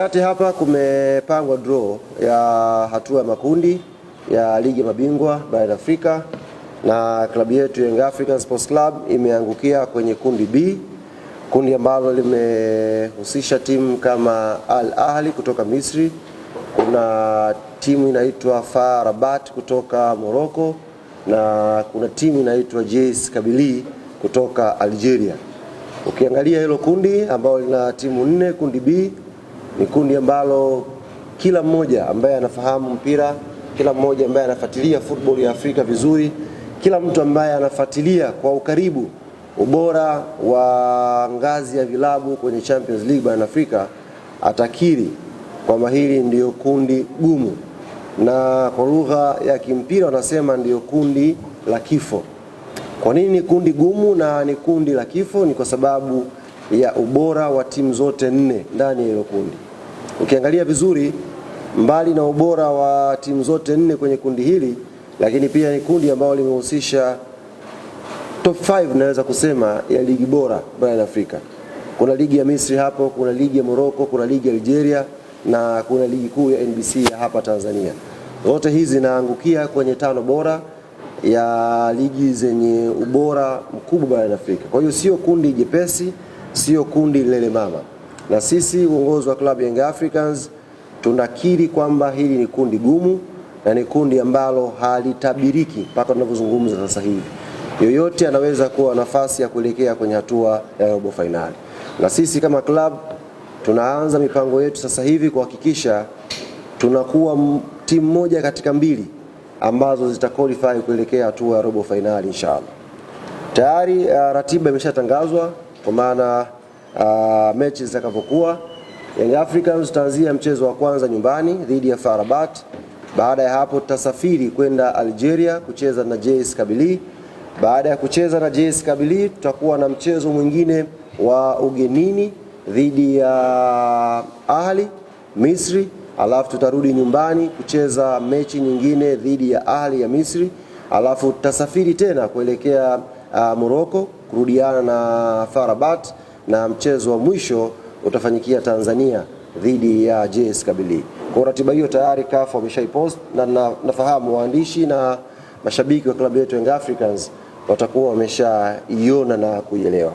Hapa kumepangwa draw ya hatua ya makundi ya ligi ya mabingwa barani Afrika na klabu yetu Young African Sports Club imeangukia kwenye kundi B, kundi ambalo limehusisha timu kama Al Ahly kutoka Misri, kuna timu inaitwa FAR Rabat kutoka Morocco na kuna timu inaitwa JS Kabylie kutoka Algeria. Ukiangalia hilo kundi ambalo lina timu 4, kundi B ni kundi ambalo kila mmoja ambaye anafahamu mpira, kila mmoja ambaye anafuatilia football ya Afrika vizuri, kila mtu ambaye anafuatilia kwa ukaribu ubora wa ngazi ya vilabu kwenye Champions League barani Afrika atakiri kwamba hili ndio kundi gumu, na kwa lugha ya kimpira wanasema ndio kundi la kifo. Kwa nini ni kundi gumu na ni kundi la kifo? Ni kwa sababu ya ubora wa timu zote 4 ndani ya hilo kundi. Ukiangalia vizuri, mbali na ubora wa timu zote 4 kwenye kundi hili, lakini pia ni kundi ambalo limehusisha top 5 naweza kusema ya ligi bora barani Afrika. Kuna ligi ya Misri hapo, kuna ligi ya Morocco, kuna ligi ya Algeria na kuna ligi kuu ya NBC ya hapa Tanzania. Zote hizi zinaangukia kwenye 5 bora ya ligi zenye ubora mkubwa barani Afrika. Kwa hiyo sio kundi jepesi, sio kundi lele mama. Na sisi uongozi wa klabu Young Africans tunakiri kwamba hili ni kundi gumu na ni kundi ambalo halitabiriki mpaka tunavyozungumza sasa hivi. Yoyote anaweza kuwa nafasi ya kuelekea kwenye hatua ya robo finali. Na sisi kama club tunaanza mipango yetu sasa hivi kuhakikisha tunakuwa timu moja katika 2 ambazo zitaqualify kuelekea hatua ya robo finali inshallah. Tayari ratiba imeshatangazwa kwa maana mechi zitakavyokuwa. Young Africans tutaanzia mchezo wa kwanza nyumbani dhidi ya FAR Rabat. Baada ya hapo tutasafiri kwenda Algeria kucheza na JS Kabylie. Baada ya kucheza na JS Kabylie tutakuwa na mchezo mwingine wa ugenini dhidi ya Ahly Misri, alafu tutarudi nyumbani kucheza mechi nyingine dhidi ya Ahly ya Misri, alafu tutasafiri tena kuelekea Morocco kurudiana na FAR Rabat na mchezo wa mwisho utafanyikia Tanzania dhidi ya JS Kabylie. Kwa ratiba hiyo tayari CAF wameshaipost na nafahamu waandishi na mashabiki wa klabu yetu Young Africans watakuwa wameshaiona na kuielewa.